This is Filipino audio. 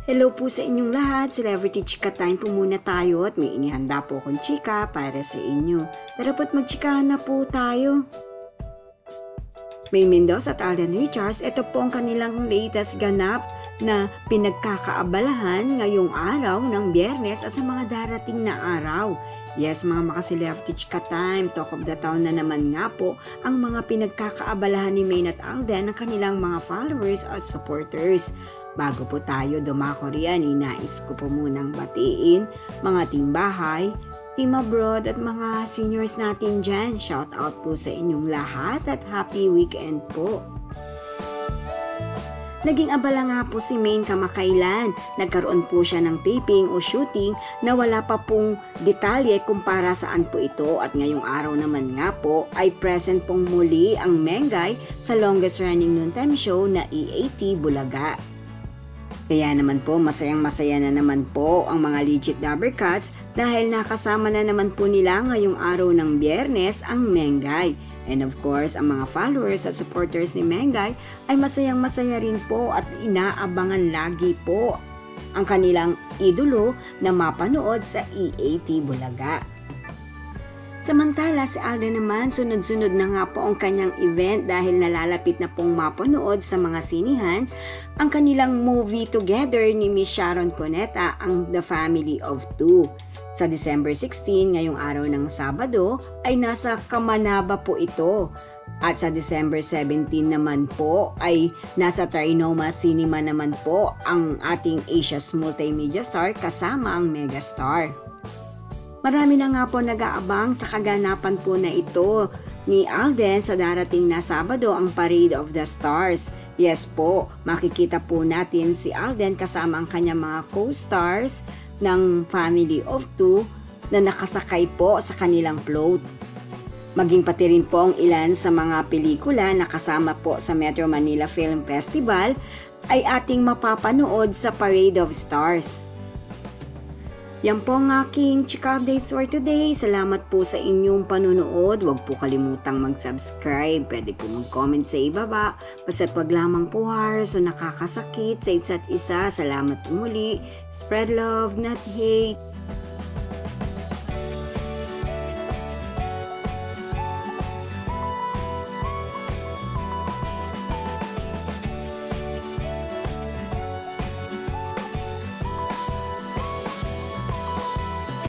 Hello po sa inyong lahat, Celebrity Chika Time po muna tayo at may inihanda po akong chika para sa inyo. Tara po't magchikahan na po tayo. May Mendoza at Alden Richards, ito po ang kanilang latest ganap na pinagkakaabalahan ngayong araw ng Biyernes at sa mga darating na araw. Yes, mga maka-Celebrity Chika Time, talk of the town na naman nga po ang mga pinagkakaabalahan ni Maine at Alden ng kanilang mga followers at supporters. Bago po tayo dumako riyan, inais ko po munang batiin mga team bahay, team abroad at mga seniors natin dyan. Shout out po sa inyong lahat at happy weekend po. Naging abala nga po si Maine kamakailan. Nagkaroon po siya ng taping o shooting na wala pa pong detalye kung para saan po ito at ngayong araw naman nga po ay present pong muli ang Mengay sa longest running noontime show na EAT Bulaga. Kaya naman po masayang-masaya na naman po ang mga legit Dabber Cats dahil nakasama na naman po nila ngayong araw ng Biyernes ang Mengay. And of course, ang mga followers at supporters ni Mengay ay masayang-masaya rin po at inaabangan lagi po ang kanilang idolo na mapanood sa EAT Bulaga. Samantala si Alden naman sunod-sunod na nga po ang kanyang event dahil nalalapit na pong mapanood sa mga sinihan ang kanilang movie together ni Miss Sharon Cuneta ang The Family of Two. Sa December 16, ngayong araw ng Sabado, ay nasa Kamanaba po ito. At sa December 17 naman po ay nasa Trinoma Cinema naman po ang ating Asia's multimedia star kasama ang megastar. Marami na nga po nag-aabang sa kaganapan po na ito ni Alden sa darating na Sabado ang Parade of the Stars. Yes po, makikita po natin si Alden kasama ang kanyang mga co-stars ng Family of Two na nakasakay po sa kanilang float. Maging pati rin po ang ilan sa mga pelikula na kasama po sa Metro Manila Film Festival ay ating mapapanood sa Parade of Stars. Yan po ang aking Chika Updates for today. Salamat po sa inyong panunood. Huwag po kalimutang mag-subscribe. Pwede po mag-comment sa ibaba. Basta't wag lamang po harsh o nakakasakit sa isa't isa. Salamat po muli. Spread love, not hate.